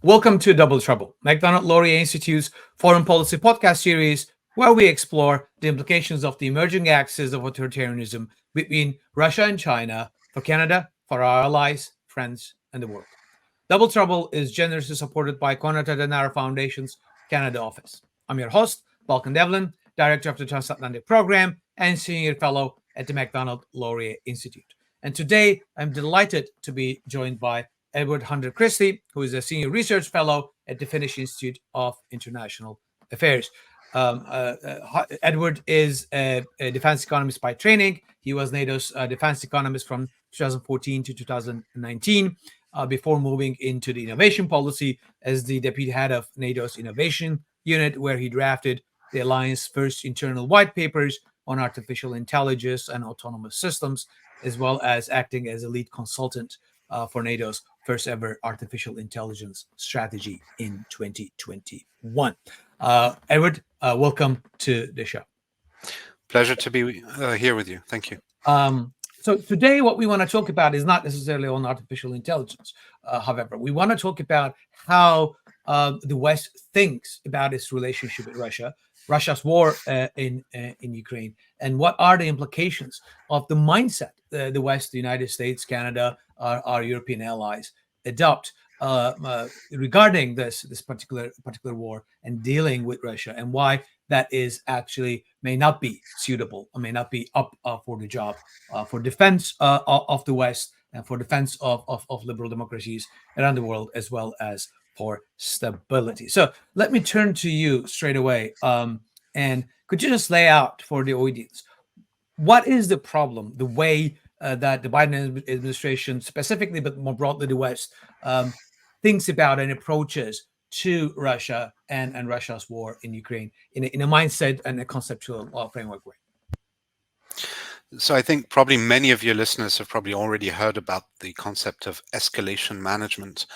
Welcome to Double Trouble, Macdonald-Laurier Institute's foreign policy podcast series, where we explore the implications of the emerging axis of authoritarianism between Russia and China for Canada, for our allies, friends, and the world. Double Trouble is generously supported by Konrad-Adenauer Foundation's Canada office. I'm your host, Balkan Devlen, Director of the Transatlantic Program and Senior Fellow at the Macdonald-Laurier Institute. And today, I'm delighted to be joined by Edward Hunter Christie, who is a Senior Research Fellow at the Finnish Institute of International Affairs. Edward is a defense economist by training. He was NATO's defense economist from 2014 to 2019. Before moving into the innovation policy as the deputy head of NATO's innovation unit, where he drafted the alliance's first internal white papers on artificial intelligence and autonomous systems, as well as acting as a lead consultant for NATO's first ever artificial intelligence strategy in 2021. Edward, welcome to the show. Pleasure to be here with you. Thank you. So today, what we want to talk about is not necessarily on artificial intelligence. However, we want to talk about how the West thinks about its relationship with Russia, Russia's war in Ukraine, and what are the implications of the mindset the West, the United States, Canada, our European allies adopt regarding this particular war and dealing with Russia, and why that is actually may not be suitable or may not be up for the job for defense of the West and for defense of liberal democracies around the world, as well as for stability. So let me turn to you straight away. And could you just lay out for the audience, what is the problem, the way that the Biden administration specifically, but more broadly the West, thinks about and approaches to Russia and Russia's war in Ukraine in a mindset and a conceptual framework way? So I think probably many of your listeners have probably already heard about the concept of escalation management,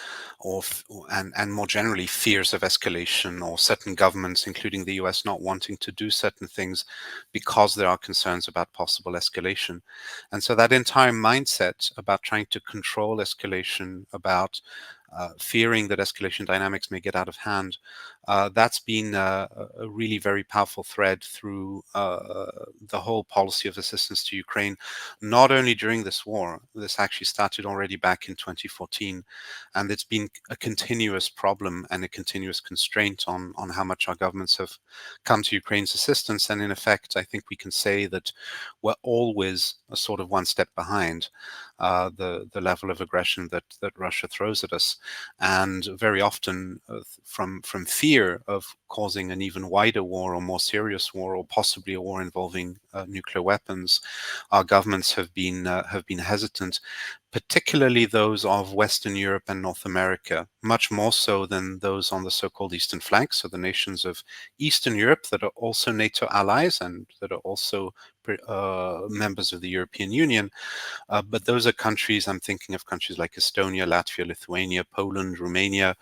and more generally fears of escalation, or certain governments, including the US, not wanting to do certain things because there are concerns about possible escalation. And so that entire mindset about trying to control escalation, about fearing that escalation dynamics may get out of hand, that's been a really very powerful thread through the whole policy of assistance to Ukraine, not only during this war. This actually started already back in 2014, and it's been a continuous problem and a continuous constraint on how much our governments have come to Ukraine's assistance. And in effect, I think we can say that we're always a sort of one step behind the level of aggression that Russia throws at us, and very often from fear of causing an even wider war or more serious war, or possibly a war involving nuclear weapons, our governments have been hesitant, particularly those of Western Europe and North America, much more so than those on the so-called Eastern flank, so the nations of Eastern Europe that are also NATO allies and that are also members of the European Union. But those are countries, I'm thinking of countries like Estonia, Latvia, Lithuania, Poland, Romania,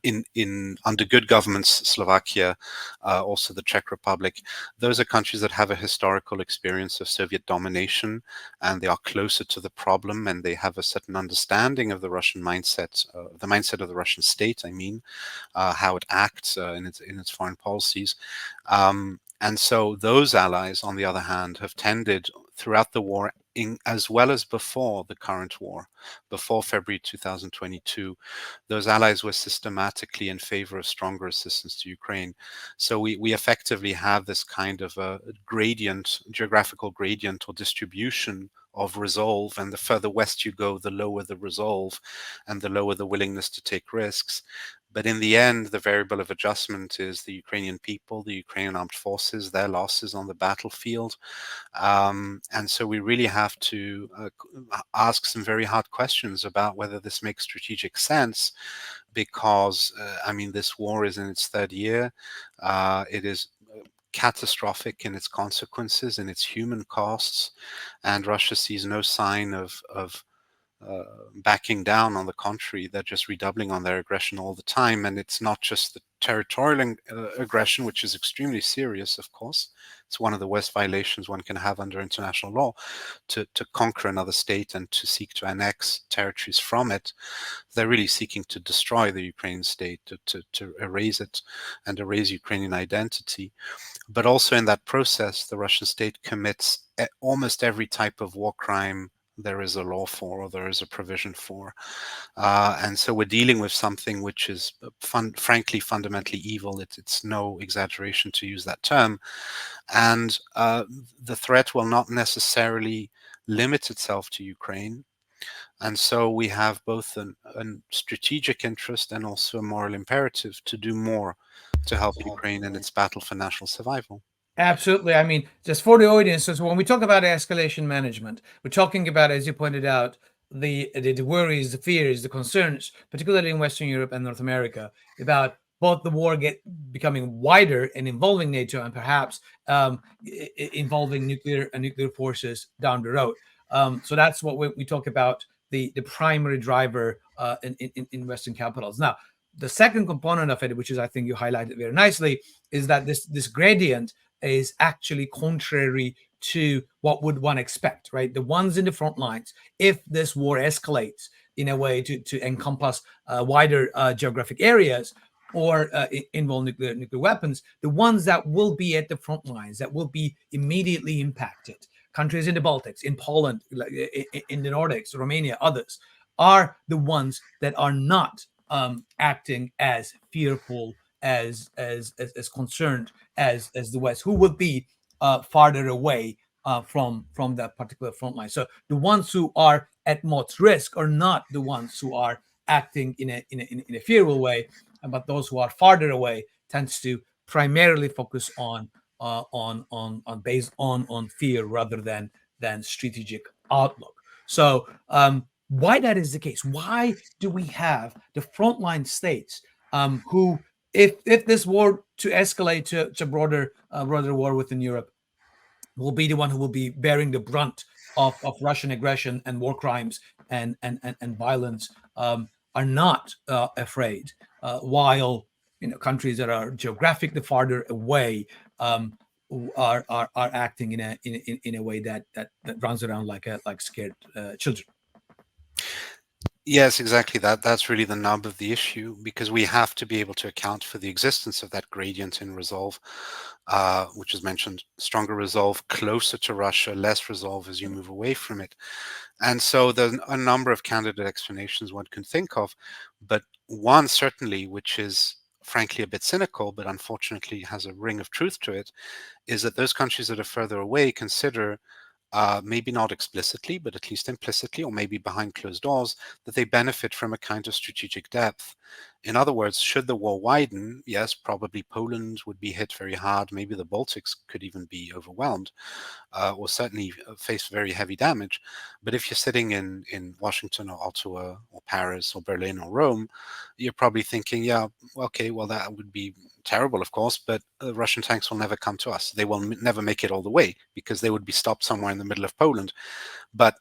in under good governments, Slovakia, also the Czech Republic. Those are countries that have a historical experience of Soviet domination, and they are closer to the problem, and they have a certain understanding of the Russian mindset, the mindset of the Russian state, I mean, how it acts in its foreign policies. And so those allies, on the other hand, have tended throughout the war, as well as before the current war, before February 2022, those allies were systematically in favor of stronger assistance to Ukraine. So we effectively have this kind of a gradient, geographical gradient or distribution of resolve, and the further west you go, the lower the resolve and the lower the willingness to take risks. But in the end, the variable of adjustment is the Ukrainian people, the Ukrainian armed forces, their losses on the battlefield. And so we really have to ask some very hard questions about whether this makes strategic sense, because, I mean, this war is in its third year. It is catastrophic in its consequences, in its human costs, and Russia sees no sign of backing down. On the contrary, they're just redoubling on their aggression all the time. And it's not just the territorial aggression, which is extremely serious, of course. It's one of the worst violations one can have under international law, to conquer another state and to seek to annex territories from it. They're really seeking to destroy the Ukrainian state, to erase it and erase Ukrainian identity. But also in that process, the Russian state commits almost every type of war crime there is a law for, or there is a provision for. And so we're dealing with something which is frankly fundamentally evil. It's no exaggeration to use that term. And the threat will not necessarily limit itself to Ukraine. And so we have both a strategic interest and also a moral imperative to do more to help Ukraine in its battle for national survival. Absolutely. I mean, just for the audience, so when we talk about escalation management, we're talking about, as you pointed out, the worries, the fears, the concerns, particularly in Western Europe and North America, about both the war becoming wider and involving NATO, and perhaps involving nuclear forces down the road. So that's what we talk about, the primary driver in Western capitals. Now, the second component of it, which is, I think you highlighted very nicely, is that this gradient is actually contrary to what would one expect, right? The ones in the front lines, if this war escalates in a way to encompass wider geographic areas or involve nuclear weapons, the ones that will be at the front lines, that will be immediately impacted, countries in the Baltics, in Poland, in the Nordics, Romania, others, are the ones that are not acting as fearful, as concerned as the West, who would be farther away from that particular front line. So the ones who are at most risk are not the ones who are acting in a fearful way, but those who are farther away tends to primarily focus on based on fear rather than strategic outlook. So why that is the case? Why do we have the frontline states who, if this war to escalate to broader war within Europe, will be the one who will be bearing the brunt of Russian aggression and war crimes and violence, are not afraid, while countries that are geographically farther away are acting in a way that runs around like scared children. Yes, exactly. That's really the nub of the issue, because we have to be able to account for the existence of that gradient in resolve, which is mentioned: stronger resolve closer to Russia, less resolve as you move away from it. And so there's a number of candidate explanations one can think of, but one certainly, which is frankly a bit cynical, but unfortunately has a ring of truth to it, is that those countries that are further away consider, maybe not explicitly, but at least implicitly, or maybe behind closed doors, that they benefit from a kind of strategic depth. In other words, should the war widen, yes, probably Poland would be hit very hard. Maybe the Baltics could even be overwhelmed, or certainly face very heavy damage. But if you're sitting in Washington or Ottawa or Paris or Berlin or Rome, you're probably thinking, yeah, okay, well, that would be terrible, of course, but Russian tanks will never come to us. They will never make it all the way, because they would be stopped somewhere in the middle of Poland. But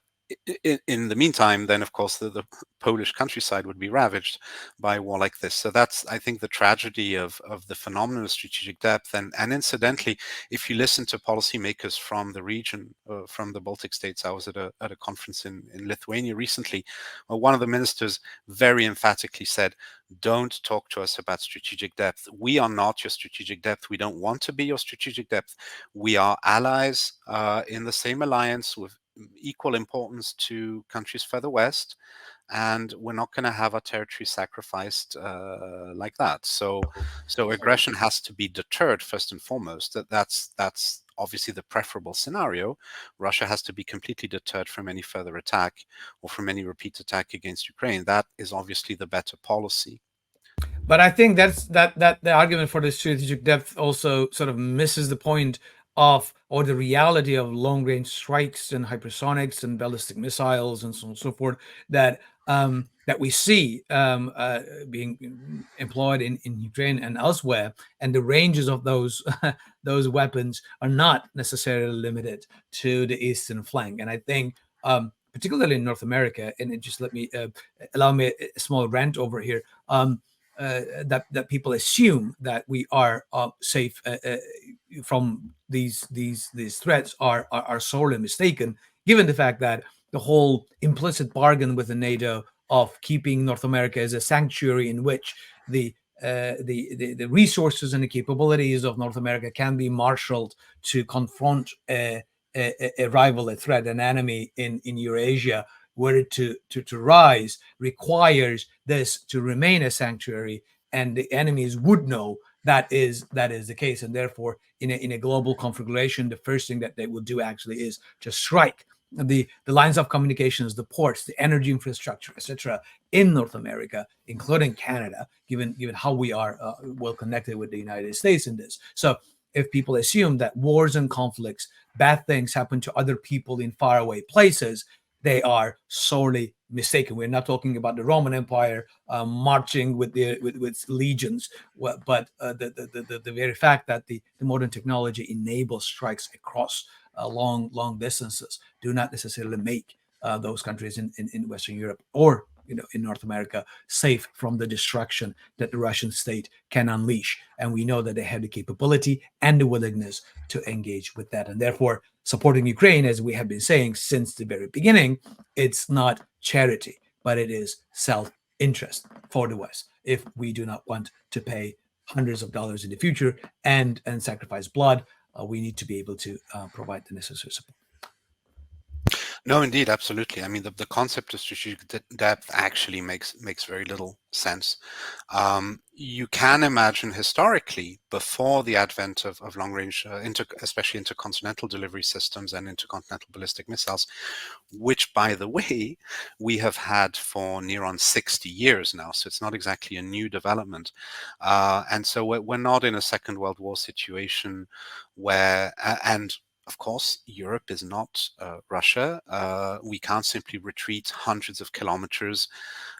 in the meantime, then of course the Polish countryside would be ravaged by a war like this. So that's, I think, the tragedy of the phenomenon of strategic depth. And incidentally, if you listen to policymakers from the region, from the Baltic states, I was at a conference in Lithuania recently, where one of the ministers very emphatically said, don't talk to us about strategic depth. We are not your strategic depth. We don't want to be your strategic depth. We are allies in the same alliance with equal importance to countries further west, and we're not going to have our territory sacrificed like that. So aggression has to be deterred first and foremost. That's obviously the preferable scenario. Russia has to be completely deterred from any further attack or from any repeat attack against Ukraine. That is obviously the better policy. But I think that the argument for the strategic depth also sort of misses the point of, or the reality of, long range strikes and hypersonics and ballistic missiles and so on and so forth that we see being employed in Ukraine and elsewhere, and the ranges of those those weapons are not necessarily limited to the eastern flank. And I think particularly in North America, and it just allow me a small rant over here. That people assume that we are safe from these threats are sorely mistaken, given the fact that the whole implicit bargain with the NATO of keeping North America as a sanctuary in which the resources and the capabilities of North America can be marshaled to confront a rival, a threat, an enemy in Eurasia, were it to rise, requires this to remain a sanctuary, and the enemies would know that is the case, and therefore, in a global configuration, the first thing that they would do actually is just strike the lines of communications, the ports, the energy infrastructure, etc., in North America, including Canada, given how we are well connected with the United States in this. So if people assume that wars and conflicts, bad things happen to other people in faraway places, they are sorely mistaken. We're not talking about the Roman Empire marching with legions, but the very fact that the modern technology enables strikes across long distances do not necessarily make those countries in Western Europe or in North America safe from the destruction that the Russian state can unleash. And we know that they have the capability and the willingness to engage with that. And therefore, supporting Ukraine, as we have been saying since the very beginning, it's not charity, but it is self-interest for the West. If we do not want to pay hundreds of dollars in the future and sacrifice blood, we need to be able to provide the necessary support. No, indeed, absolutely. I mean, the concept of strategic depth actually makes very little sense. You can imagine historically, before the advent of long-range, especially intercontinental delivery systems and intercontinental ballistic missiles, which, by the way, we have had for near on 60 years now. So it's not exactly a new development. And so we're not in a Second World War situation where, and of course, Europe is not Russia. We can't simply retreat hundreds of kilometers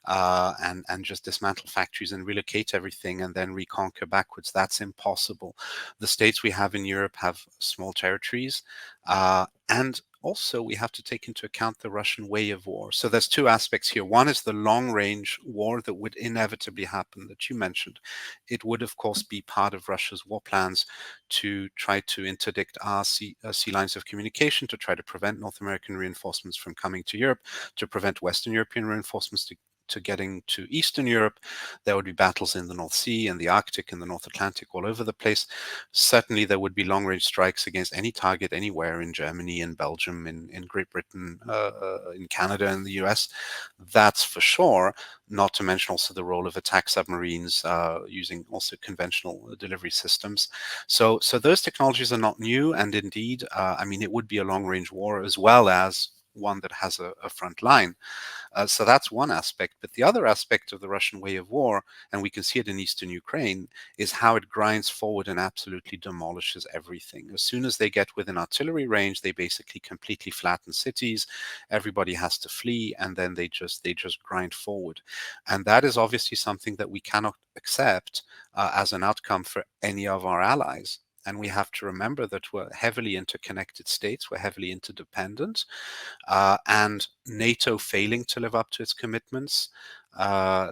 and just dismantle factories and relocate everything and then reconquer backwards. That's impossible. The states we have in Europe have small territories, and also we have to take into account the Russian way of war. So there's two aspects here. One is the long-range war that would inevitably happen that you mentioned. It would, of course, be part of Russia's war plans to try to interdict our sea lines of communication, to try to prevent North American reinforcements from coming to Europe, to prevent Western European reinforcements to getting to Eastern Europe. There would be battles in the North Sea and the Arctic and the North Atlantic all over the place. Certainly there would be long-range strikes against any target anywhere in Germany, in Belgium, in Great Britain, in Canada and the US. That's for sure, not to mention also the role of attack submarines using also conventional delivery systems. So those technologies are not new, and indeed, I mean, it would be a long-range war as well as one that has a front line. So that's one aspect. But the other aspect of the Russian way of war, and we can see it in eastern Ukraine, is how it grinds forward and absolutely demolishes everything. As soon as they get within artillery range, they basically completely flatten cities. Everybody has to flee, and then they just grind forward. And that is obviously something that we cannot accept as an outcome for any of our allies. And we have to remember that we're heavily interconnected states, we're heavily interdependent, and NATO failing to live up to its commitments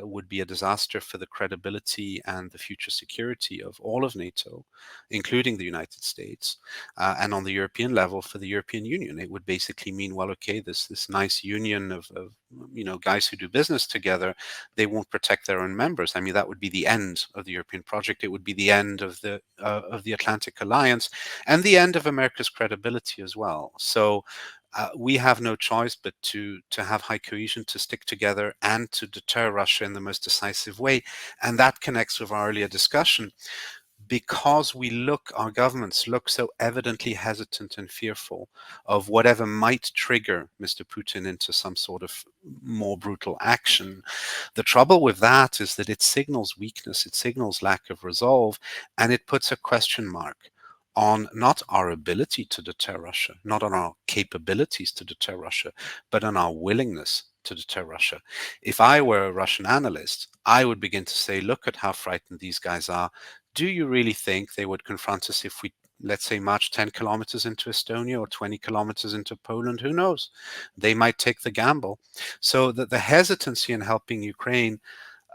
would be a disaster for the credibility and the future security of all of NATO, including the United States. And on the European level, for the European Union, it would basically mean, well, okay, this nice union of guys who do business together, they won't protect their own members. I mean, that would be the end of the European project. It would be the end of the Atlantic Alliance and the end of America's credibility as well. So we have no choice but to have high cohesion, to stick together, and to deter Russia in the most decisive way. And that connects with our earlier discussion. Because our governments look so evidently hesitant and fearful of whatever might trigger Mr. Putin into some sort of more brutal action. The trouble with that is that it signals weakness, it signals lack of resolve, and it puts a question mark on not our ability to deter Russia, not on our capabilities to deter Russia, but on our willingness to deter Russia. If I were a Russian analyst, I would begin to say, look at how frightened these guys are. Do you really think they would confront us if we let's say, march 10 kilometers into Estonia or 20 kilometers into Poland. Who knows? They might take the gamble. So that the hesitancy in helping Ukraine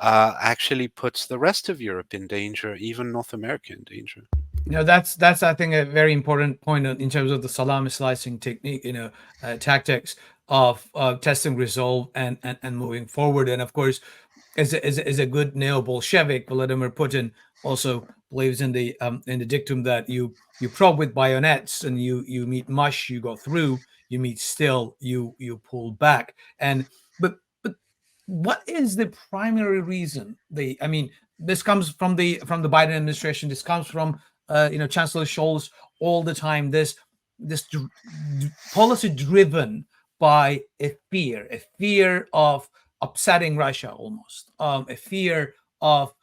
actually puts the rest of Europe in danger, even North America in danger. That's I think a very important point in terms of the salami slicing technique, tactics of testing resolve and moving forward. And of course, as a good neo-Bolshevik, Vladimir Putin also believes in the dictum that you probe with bayonets and you meet mush, you go through, you meet still, you pull back. And but what is the primary reason? This comes from the Biden administration. This comes from Chancellor Scholz all the time. This policy driven by a fear of upsetting Russia, almost a fear of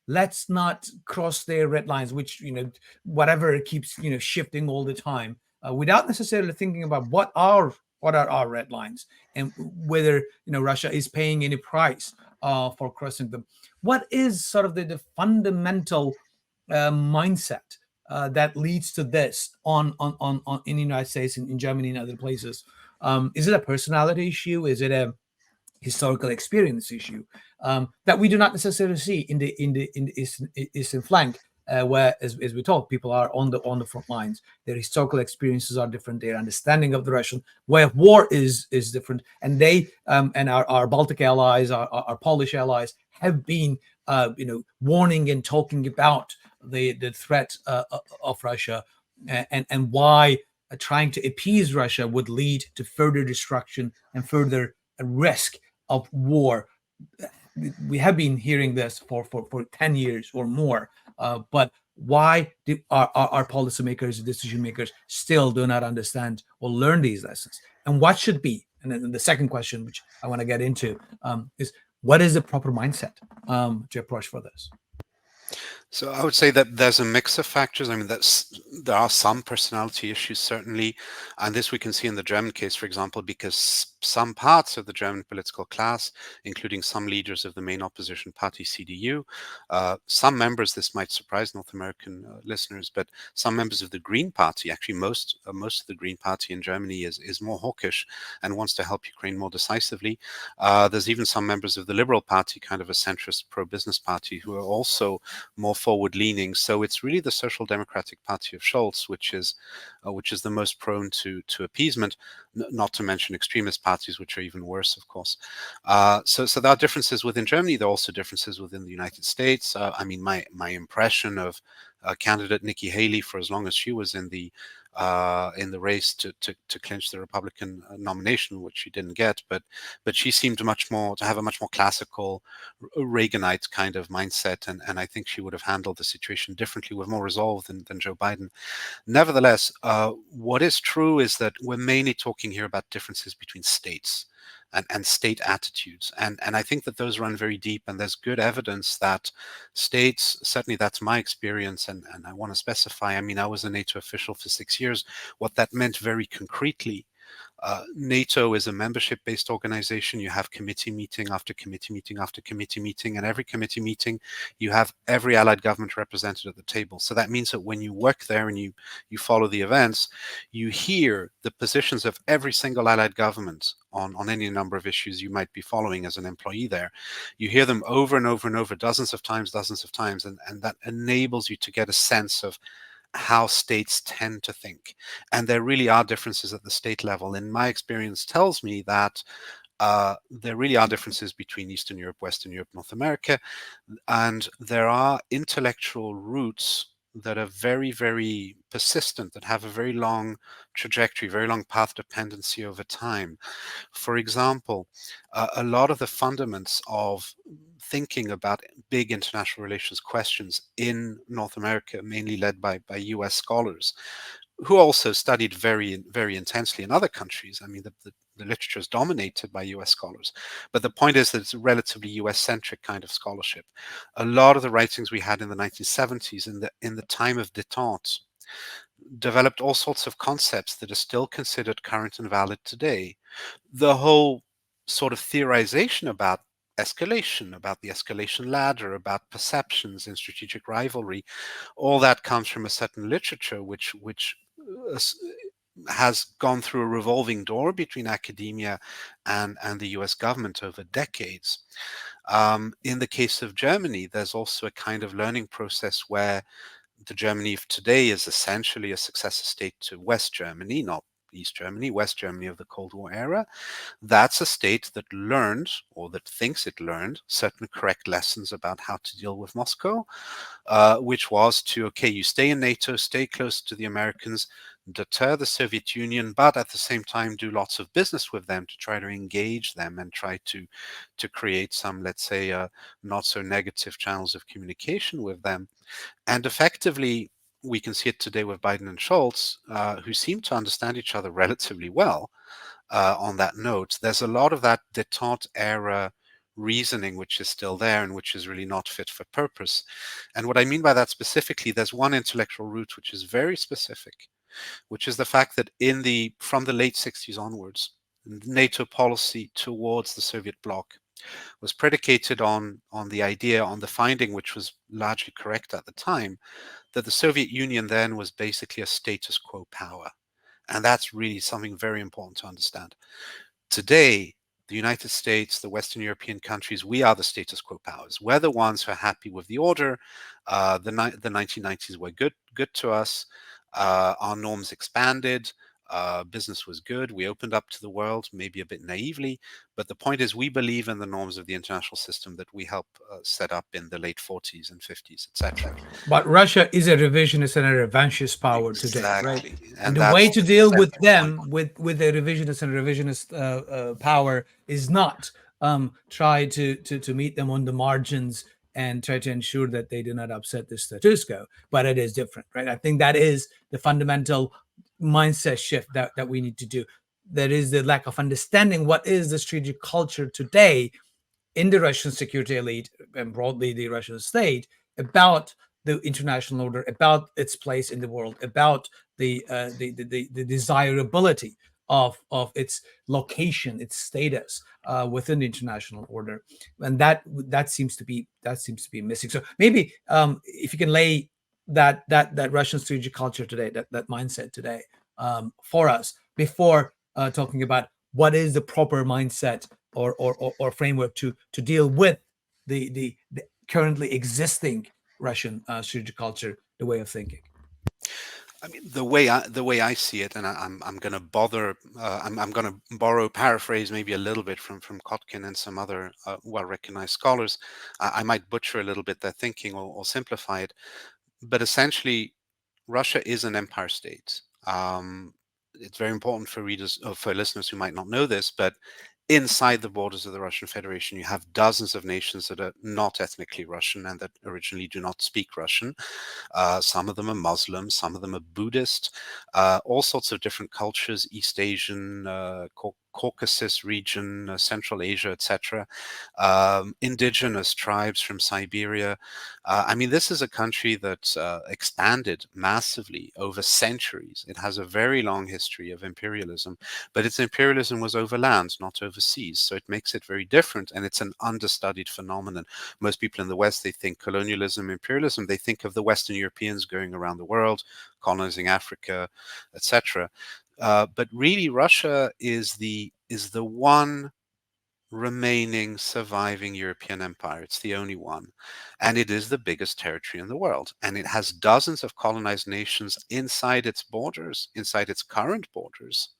let's not cross their red lines, which whatever keeps shifting all the time, without necessarily thinking about what are our red lines and whether Russia is paying any price for crossing them. What is sort of the fundamental mindset that leads to this on in the United States, in Germany, and other places? Is it a personality issue? Is it a historical experience issue that we do not necessarily see in the eastern flank, where, as we talk, people are on the front lines. Their historical experiences are different. Their understanding of the Russian way of war is different, and they and our Baltic allies, our Polish allies, have been warning and talking about the threat of Russia, and why trying to appease Russia would lead to further destruction and further risk of war. We have been hearing this for 10 years or more, but why do our policymakers, decision makers, still do not understand or learn these lessons? And what should be? And then the second question, which I want to get into, is what is the proper mindset to approach for this? So I would say that there's a mix of factors. I mean, there are some personality issues, certainly. And this we can see in the German case, for example, because some parts of the German political class, including some leaders of the main opposition party, CDU, some members, this might surprise North American listeners, but some members of the Green Party, actually most of the Green Party in Germany is more hawkish and wants to help Ukraine more decisively. There's even some members of the Liberal Party, kind of a centrist pro-business party, who are also more forward-leaning. So it's really the Social Democratic Party of Scholz, which is the most prone to appeasement, not to mention extremist parties, which are even worse, of course. So there are differences within Germany. There are also differences within the United States. I mean, my impression of candidate Nikki Haley, for as long as she was in the race to clinch the Republican nomination, which she didn't get, but she seemed to have a much more classical Reaganite kind of mindset, and I think she would have handled the situation differently with more resolve than Joe Biden. Nevertheless, what is true is that we're mainly talking here about differences between states and state attitudes. And I think that those run very deep, and there's good evidence that states, certainly that's my experience, and I want to specify, I mean, I was a NATO official for 6 years. What that meant very concretely, NATO is a membership-based organization. You have committee meeting after committee meeting after committee meeting, and every committee meeting you have every allied government represented at the table. So that means that when you work there and you follow the events, you hear the positions of every single allied government on any number of issues you might be following as an employee there. You hear them over and over and over, dozens of times, and that enables you to get a sense of how states tend to think. And there really are differences at the state level. And my experience tells me that there really are differences between Eastern Europe, Western Europe, North America, and there are intellectual roots that are very, very persistent, that have a very long trajectory, very long path dependency over time. For example, a lot of the fundaments of thinking about big international relations questions in North America, mainly led by US scholars, who also studied very, very intensely in other countries. I mean, the literature is dominated by US scholars. But the point is that it's a relatively US-centric kind of scholarship. A lot of the writings we had in the 1970s, in the time of détente, developed all sorts of concepts that are still considered current and valid today. The whole sort of theorization about escalation, about the escalation ladder, about perceptions and strategic rivalry. All that comes from a certain literature which uh, has gone through a revolving door between academia and the US government over decades. In the case of Germany, there's also a kind of learning process where the Germany of today is essentially a successor state to West Germany, not East Germany, West Germany of the Cold War era. That's a state that learned, or that thinks it learned, certain correct lessons about how to deal with Moscow, which was to, okay, you stay in NATO, stay close to the Americans, deter the Soviet Union, but at the same time do lots of business with them to try to engage them and try to create some, let's say, not so negative channels of communication with them. And effectively, we can see it today with Biden and Scholz, who seem to understand each other relatively well on that note. There's a lot of that détente era reasoning which is still there and which is really not fit for purpose. And what I mean by that specifically, there's one intellectual root which is very specific, which is the fact that from the late 60s onwards, NATO policy towards the Soviet bloc was predicated on the idea, on the finding, which was largely correct at the time, that the Soviet Union then was basically a status quo power. And that's really something very important to understand. Today, the United States, the Western European countries, we are the status quo powers. We're the ones who are happy with the order. The 1990s were good to us. Our norms expanded. Business was good. We opened up to the world, maybe a bit naively. But the point is, we believe in the norms of the international system that we helped set up in the late 40s and 50s, etc. But Russia is a revisionist and a revanchist power today, right? Exactly. And the way to deal with them, with a revisionist and revisionist power, is not try to meet them on the margins and try to ensure that they do not upset the status quo. But it is different, right? I think that is the fundamental mindset shift that we need to do. There is the lack of understanding what is the strategic culture today in the Russian security elite and broadly the Russian state about the international order, about its place in the world, about the desirability of its location, its status within the international order, and that seems to be missing. So maybe if you can lay that Russian strategic culture today, that mindset today, for us before talking about what is the proper mindset or framework to deal with the currently existing Russian strategic culture, the way of thinking. I mean, the way I see it, and I'm going to I'm going to paraphrase maybe a little bit from Kotkin and some other well-recognized scholars. I might butcher a little bit their thinking or simplify it, but essentially, Russia is an empire state. It's very important for readers or for listeners who might not know this, but inside the borders of the Russian Federation, you have dozens of nations that are not ethnically Russian and that originally do not speak Russian. Some of them are Muslim, some of them are Buddhist, all sorts of different cultures, East Asian, Caucasus region, Central Asia, etc. Indigenous tribes from Siberia. I mean, this is a country that expanded massively over centuries. It has a very long history of imperialism, but its imperialism was over land, not overseas. So it makes it very different, and it's an understudied phenomenon. Most people in the West, they think colonialism, imperialism, they think of the Western Europeans going around the world, colonizing Africa, etc. But really, Russia is the one remaining surviving European empire. It's the only one. And it is the biggest territory in the world. And it has dozens of colonized nations inside its borders, inside its current borders.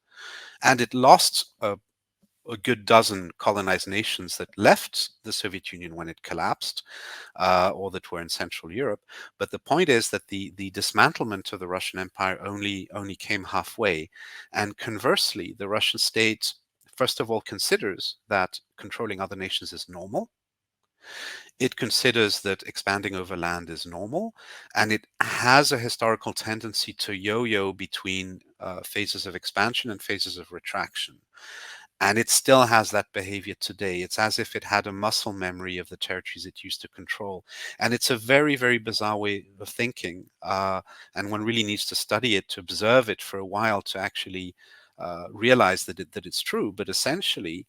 And it lost a good dozen colonized nations that left the Soviet Union when it collapsed, or that were in Central Europe. But the point is that the dismantlement of the Russian Empire only came halfway. And conversely, the Russian state, first of all, considers that controlling other nations is normal. It considers that expanding over land is normal, and it has a historical tendency to yo-yo between phases of expansion and phases of retraction. And it still has that behavior today. It's as if it had a muscle memory of the territories it used to control. And it's a very, very bizarre way of thinking. And one really needs to study it, to observe it for a while, to actually realize that it's true. But essentially,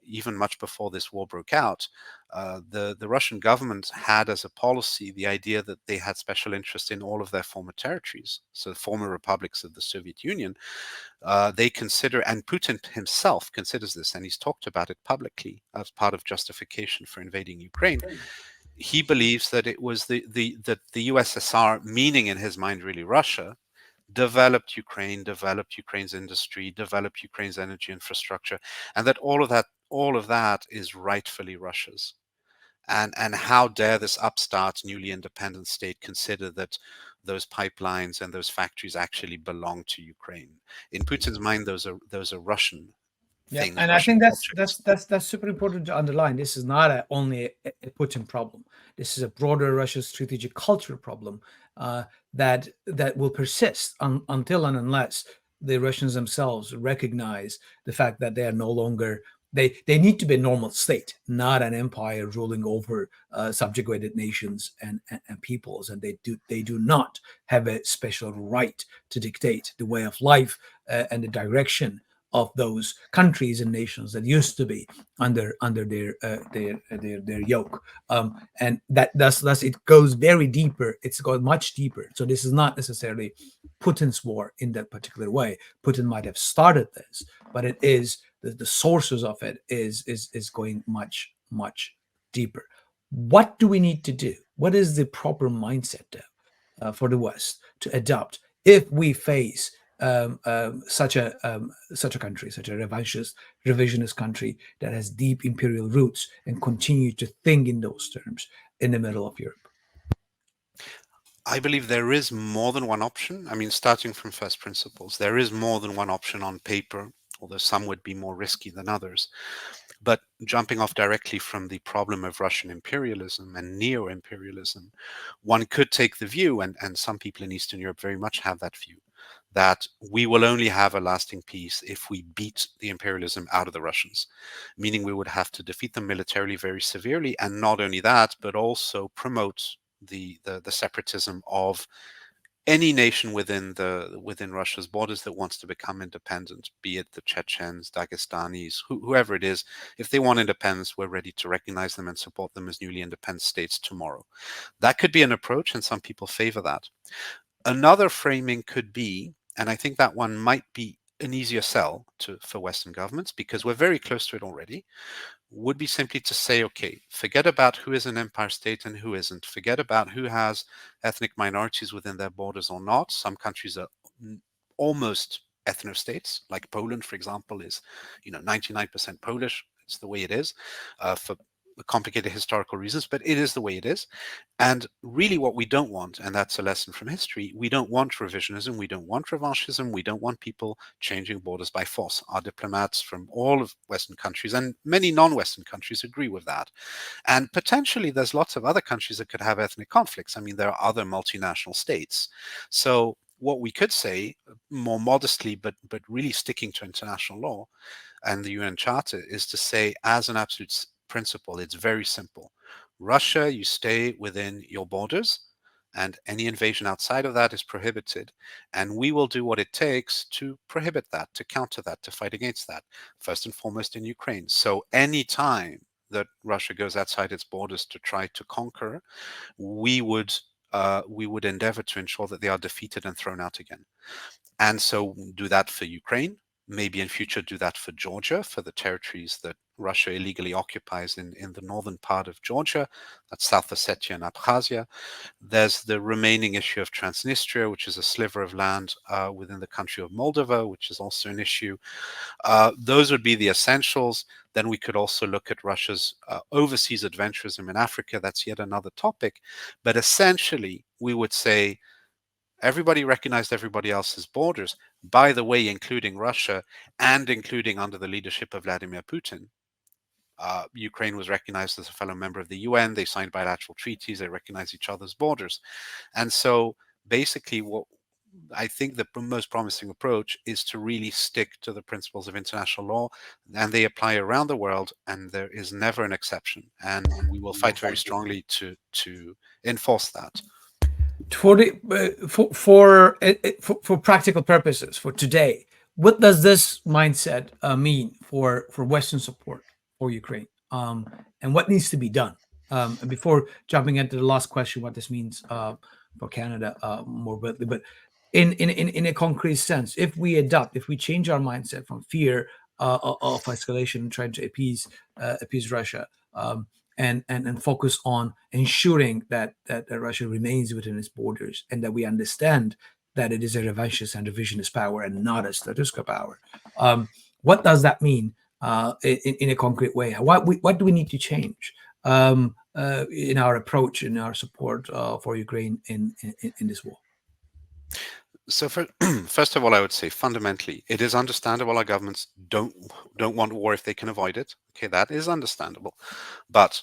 even much before this war broke out, the Russian government had as a policy the idea that they had special interest in all of their former territories, so former republics of the Soviet Union. They consider, and Putin himself considers this, and he's talked about it publicly as part of justification for invading Ukraine. He believes that it was that the USSR, meaning in his mind really Russia, developed Ukraine, developed Ukraine's industry, developed Ukraine's energy infrastructure, and that all of that is rightfully Russia's. And how dare this upstart, newly independent state consider that those pipelines and those factories actually belong to Ukraine? In Putin's mind, those are Russian things. And Russian I think that's super important to underline. This is not only a Putin problem. This is a broader Russian strategic cultural problem that will persist until and unless the Russians themselves recognize the fact that they are no longer. They need to be a normal state, not an empire ruling over subjugated nations and peoples, and they do not have a special right to dictate the way of life and the direction of those countries and nations that used to be under their yoke, and thus it goes very deeper. It's gone much deeper. So this is not necessarily Putin's war in that particular way. Putin might have started this, but it is the sources of it is going much deeper. What do we need to do? What is the proper mindset for the West to adopt if we face such a country, such a revisionist country that has deep imperial roots and continue to think in those terms in the middle of Europe? I believe there is more than one option. I mean, starting from first principles, there is more than one option on paper, although some would be more risky than others. But jumping off directly from the problem of Russian imperialism and neo-imperialism, one could take the view, and some people in Eastern Europe very much have that view, that we will only have a lasting peace if we beat the imperialism out of the Russians, meaning we would have to defeat them militarily very severely, and not only that, but also promote the separatism of any nation within Russia's borders that wants to become independent, be it the Chechens, Dagestanis, whoever it is. If they want independence, we're ready to recognize them and support them as newly independent states tomorrow. That could be an approach, and some people favor that. Another framing could be, and I think that one might be an easier sell for Western governments, because we're very close to it already, would be simply to say, okay, forget about who is an empire state and who isn't. Forget about who has ethnic minorities within their borders or not. Some countries are almost ethno-states, like Poland, for example, is 99% Polish. It's the way it is for complicated historical reasons, but it is the way it is. And really what we don't want, and that's a lesson from history, we don't want revisionism, we don't want revanchism, we don't want people changing borders by force. Our diplomats from all of Western countries and many non-Western countries agree with that. And potentially there's lots of other countries that could have ethnic conflicts. I mean, there are other multinational states. So what we could say more modestly, but really sticking to international law and the UN Charter, is to say, as an absolute principle, it's very simple. Russia, you stay within your borders, and any invasion outside of that is prohibited. And we will do what it takes to prohibit that, to counter that, to fight against that, first and foremost in Ukraine. So any time that Russia goes outside its borders to try to conquer, we would endeavor to ensure that they are defeated and thrown out again. And so do that for Ukraine. Maybe in future do that for Georgia, for the territories that Russia illegally occupies in the northern part of Georgia, that's South Ossetia and Abkhazia. There's the remaining issue of Transnistria, which is a sliver of land within the country of Moldova, which is also an issue. Those would be the essentials. Then we could also look at Russia's overseas adventurism in Africa. That's yet another topic. But essentially, we would say, everybody recognized everybody else's borders, by the way, including Russia and including under the leadership of Vladimir Putin. Ukraine was recognized as a fellow member of the UN. They signed bilateral treaties. They recognize each other's borders. And so basically what I think the most promising approach is to really stick to the principles of international law, and they apply around the world, and there is never an exception. And we will fight very strongly to enforce that. For practical purposes, for today, what does this mindset mean for Western support for Ukraine, and what needs to be done? And before jumping into the last question, what this means for Canada more broadly, but in a concrete sense, if we change our mindset from fear of escalation and trying to appease Russia, and focus on ensuring that Russia remains within its borders, and that we understand that it is a revanchist and revisionist power and not a status quo power. What does that mean in a concrete way? What do we need to change in our approach, in our support for Ukraine in this war? So first of all, I would say fundamentally, it is understandable our governments don't want war if they can avoid it. Okay, that is understandable, but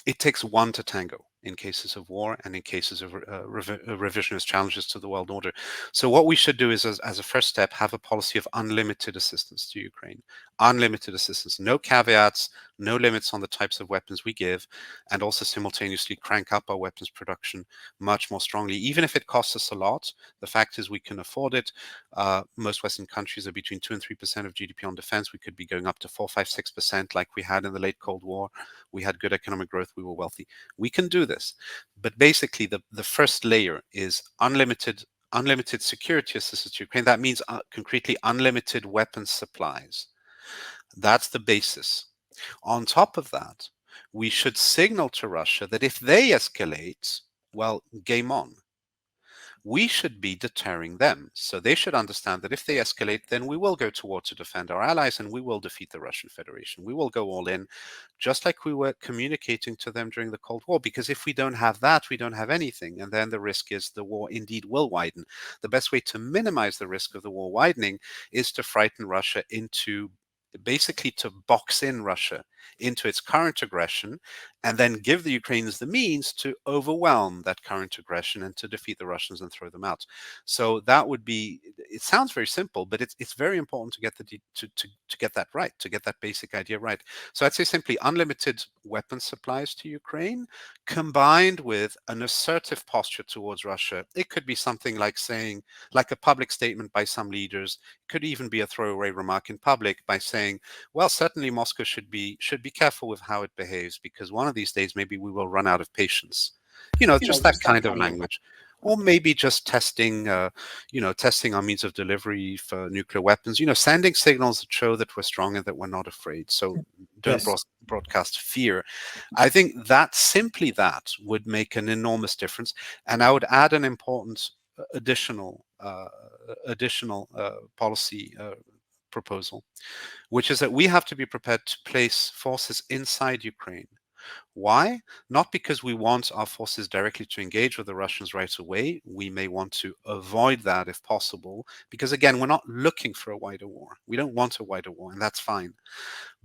it takes one to tango in cases of war and in cases of revisionist challenges to the world order. So what we should do is, as a first step, have a policy of unlimited assistance to Ukraine. Unlimited assistance, no caveats, no limits on the types of weapons we give, and also simultaneously crank up our weapons production much more strongly. Even if it costs us a lot, the fact is we can afford it. Most Western countries are between 2 and 3% of GDP on defense. We could be going up to 4, 5, 6% like we had in the late Cold War. We had good economic growth. We were wealthy. We can do this. But basically, the first layer is unlimited security assistance to Ukraine. That means concretely unlimited weapons supplies. That's the basis. On top of that, we should signal to Russia that if they escalate, well, game on. We should be deterring them. So they should understand that if they escalate, then we will go to war to defend our allies and we will defeat the Russian Federation. We will go all in, just like we were communicating to them during the Cold War. Because if we don't have that, we don't have anything. And then the risk is the war indeed will widen. The best way to minimize the risk of the war widening is to frighten Russia into basically to box in Russia into its current aggression, and then give the Ukrainians the means to overwhelm that current aggression and to defeat the Russians and throw them out. So that would be, it sounds very simple, but it's very important to get to get that right, to get that basic idea right. So I'd say simply unlimited weapon supplies to Ukraine, combined with an assertive posture towards Russia. It could be something like saying, like a public statement by some leaders, it could even be a throwaway remark in public by saying, well, certainly Moscow should be careful with how it behaves, because one of these days maybe we will run out of patience. Just that kind of language. Or maybe just testing, testing our means of delivery for nuclear weapons, sending signals that show that we're strong and that we're not afraid. So don't broadcast fear. I think that simply that would make an enormous difference. And I would add an important additional policy proposal, which is that we have to be prepared to place forces inside Ukraine. Why? Not because we want our forces directly to engage with the Russians right away. We may want to avoid that if possible, because again, we're not looking for a wider war. We don't want a wider war, and that's fine.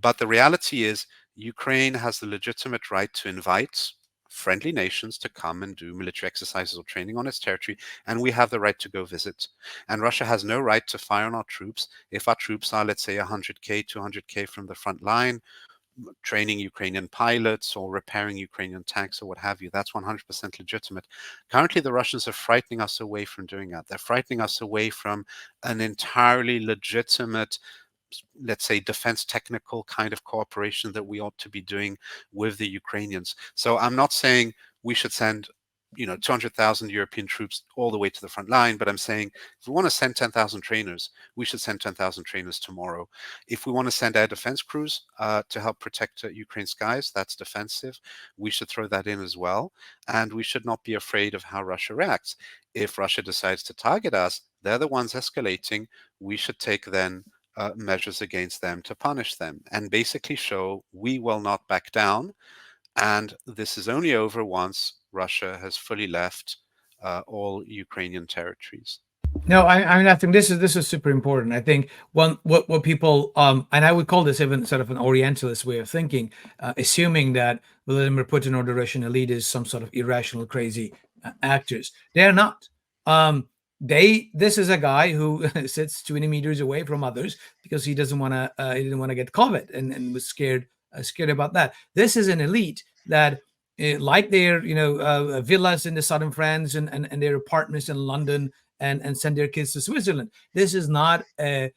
But the reality is Ukraine has the legitimate right to invite friendly nations to come and do military exercises or training on its territory, and we have the right to go visit. And Russia has no right to fire on our troops if our troops are, let's say, 100K, 200K from the front line, training Ukrainian pilots or repairing Ukrainian tanks or what have you. That's 100% legitimate. Currently, the Russians are frightening us away from doing that. They're frightening us away from an entirely legitimate, let's say, defense technical kind of cooperation that we ought to be doing with the Ukrainians. So I'm not saying we should send 200,000 European troops all the way to the front line. But I'm saying if we want to send 10,000 trainers, we should send 10,000 trainers tomorrow. If we want to send air defense crews to help protect Ukraine's skies, that's defensive. We should throw that in as well. And we should not be afraid of how Russia reacts. If Russia decides to target us, they're the ones escalating. We should take then measures against them to punish them and basically show we will not back down. And this is only over once Russia has fully left all Ukrainian territories. No, I mean, I think this is super important. I think what people and I would call this even sort of an Orientalist way of thinking, assuming that Vladimir Putin or the Russian elite is some sort of irrational, crazy actors. They are not. This is a guy who sits 20 meters away from others because he didn't want to get COVID and was scared about that. This is an elite that, like their villas in the southern France and their apartments in London and send their kids to Switzerland. This is not an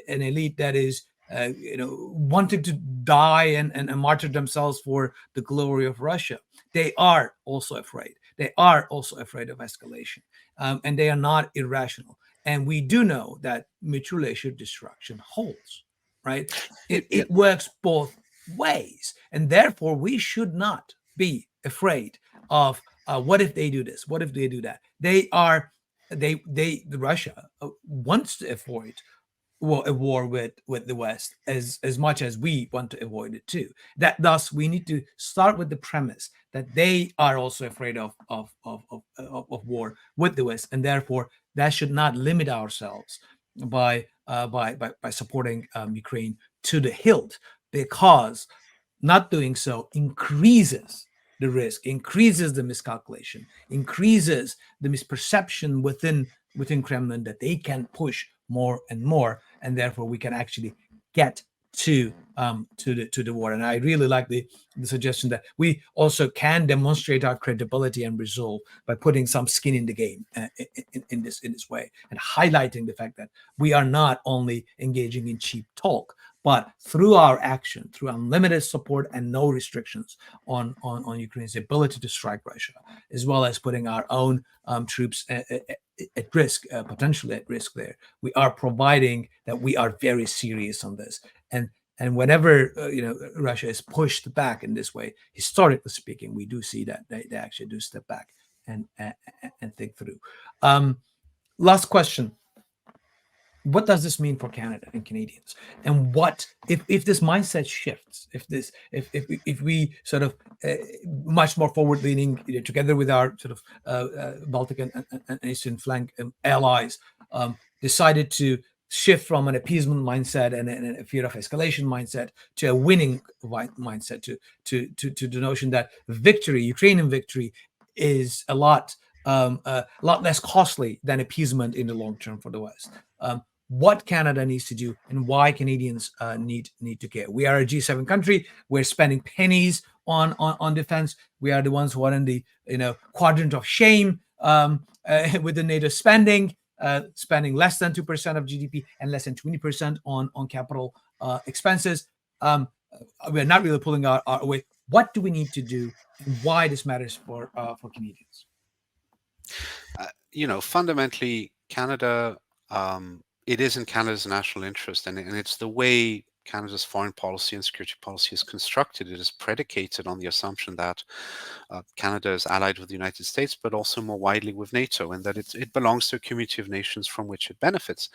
elite that is wanting to die and martyr themselves for the glory of Russia. They are also afraid. They are also afraid of escalation, and they are not irrational. And we do know that mutual destruction holds, right? It works both ways, and therefore we should not be afraid of what if they do this, what if they do that. Russia wants to avoid a war with the West as much as we want to avoid it too. That thus we need to start with the premise that they are also afraid of war with the West, and therefore that should not limit ourselves by supporting Ukraine to the hilt, because not doing so increases the risk, increases the miscalculation, increases the misperception within Kremlin that they can push more and more, and therefore we can actually get to the war. And I really like the suggestion that we also can demonstrate our credibility and resolve by putting some skin in the game in this way, and highlighting the fact that we are not only engaging in cheap talk, but through our action, through unlimited support and no restrictions on Ukraine's ability to strike Russia, as well as putting our own troops at risk, potentially at risk there, we are providing that we are very serious on this. And whenever Russia is pushed back in this way, historically speaking, we do see that they actually do step back and think through. Last question. What does this mean for Canada and Canadians? And what if this mindset shifts? If we sort of much more forward-leaning, together with our sort of Baltic and Eastern flank allies, decided to shift from an appeasement mindset and a fear of escalation mindset to a winning mindset, to the notion that Ukrainian victory, is a lot less costly than appeasement in the long term for the West. What Canada needs to do and why Canadians need to care. We are a G7 country. We're spending pennies on defense. We are the ones who are in the quadrant of shame with the NATO spending, spending less than 2% of GDP and less than 20% on capital expenses. We're not really pulling our weight. What do we need to do, and why this matters for Canadians? Fundamentally, Canada, it is in Canada's national interest, and it's the way Canada's foreign policy and security policy is constructed. It is predicated on the assumption that Canada is allied with the United States, but also more widely with NATO, and that it belongs to a community of nations from which it benefits.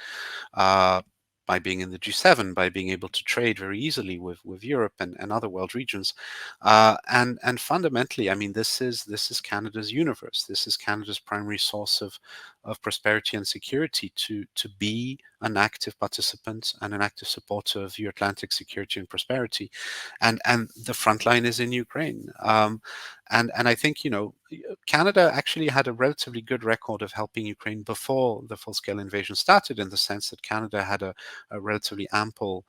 By being in the G7, by being able to trade very easily with Europe and other world regions, and fundamentally, I mean, this is Canada's universe. This is Canada's primary source of prosperity and security, to be an active participant and an active supporter of Euro-Atlantic security and prosperity, and the front line is in Ukraine. And I think Canada actually had a relatively good record of helping Ukraine before the full-scale invasion started, in the sense that Canada had a relatively ample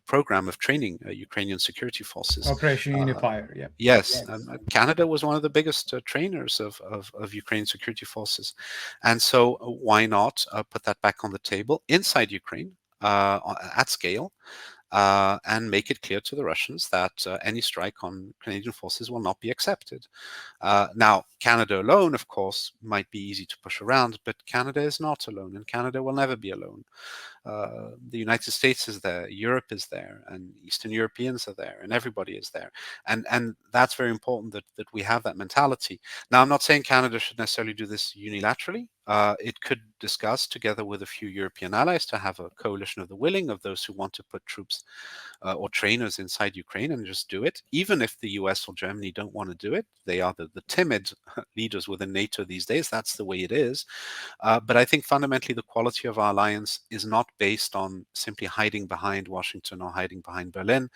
program of training Ukrainian security forces. Operation Unifier, yeah. Yes, Canada was one of the biggest trainers of Ukrainian security forces, and so why not put that back on the table inside Ukraine at scale, and make it clear to the Russians that any strike on Canadian forces will not be accepted. Now, Canada alone, of course, might be easy to push around, but Canada is not alone, and Canada will never be alone. The United States is there, Europe is there, and Eastern Europeans are there, and everybody is there. And that's very important that we have that mentality. Now, I'm not saying Canada should necessarily do this unilaterally. It could discuss together with a few European allies to have a coalition of the willing, of those who want to put troops or trainers inside Ukraine and just do it. Even if the US or Germany don't want to do it, they are the timid leaders within NATO these days. That's the way it is. But I think fundamentally the quality of our alliance is not based on simply hiding behind Washington or hiding behind Berlin.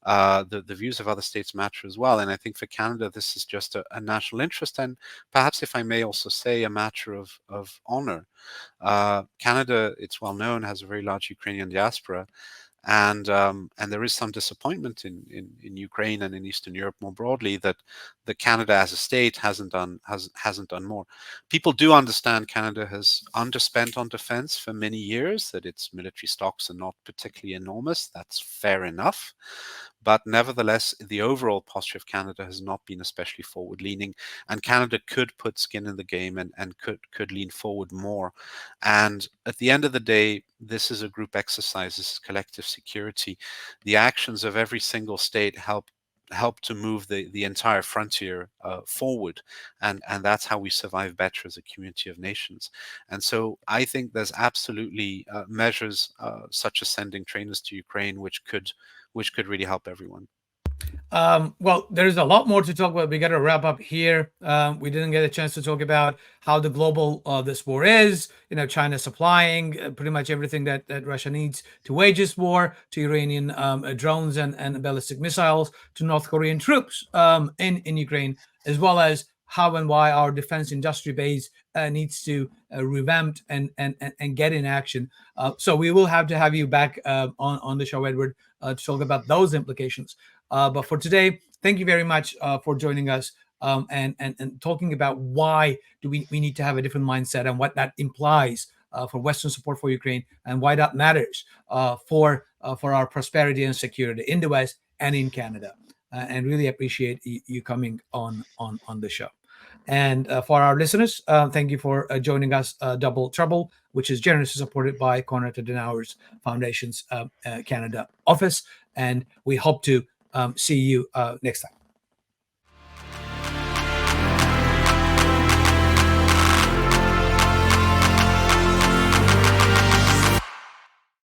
The views of other states matter as well. And I think for Canada, this is just a national interest, and perhaps, if I may also say, a matter of honor. Canada, it's well known, has a very large Ukrainian diaspora. And there is some disappointment in Ukraine and in Eastern Europe more broadly that Canada as a state hasn't done more. People do understand Canada has underspent on defense for many years, that its military stocks are not particularly enormous. That's fair enough. But nevertheless, the overall posture of Canada has not been especially forward-leaning, and Canada could put skin in the game and could lean forward more. And at the end of the day, this is a group exercise. This is collective security. The actions of every single state help to move the entire frontier forward, and that's how we survive better as a community of nations. And so I think there's absolutely measures such as sending trainers to Ukraine which could really help everyone. Well, there's a lot more to talk about. We got to wrap up here. We didn't get a chance to talk about how the global this war is. China supplying pretty much everything that Russia needs to wage this war, to Iranian drones and ballistic missiles, to North Korean troops in Ukraine, as well as how and why our defense industry base needs to revamp and get in action. So we will have to have you back on the show, Edward, to talk about those implications. But for today, thank you very much for joining us and talking about why do we need to have a different mindset and what that implies for Western support for Ukraine and why that matters for our prosperity and security in the West and in Canada. And really appreciate you coming on the show. And for our listeners, thank you for joining us, Double Trouble, which is generously supported by Konrad-Adenauer Foundation's Canada office. And we hope to see you next time.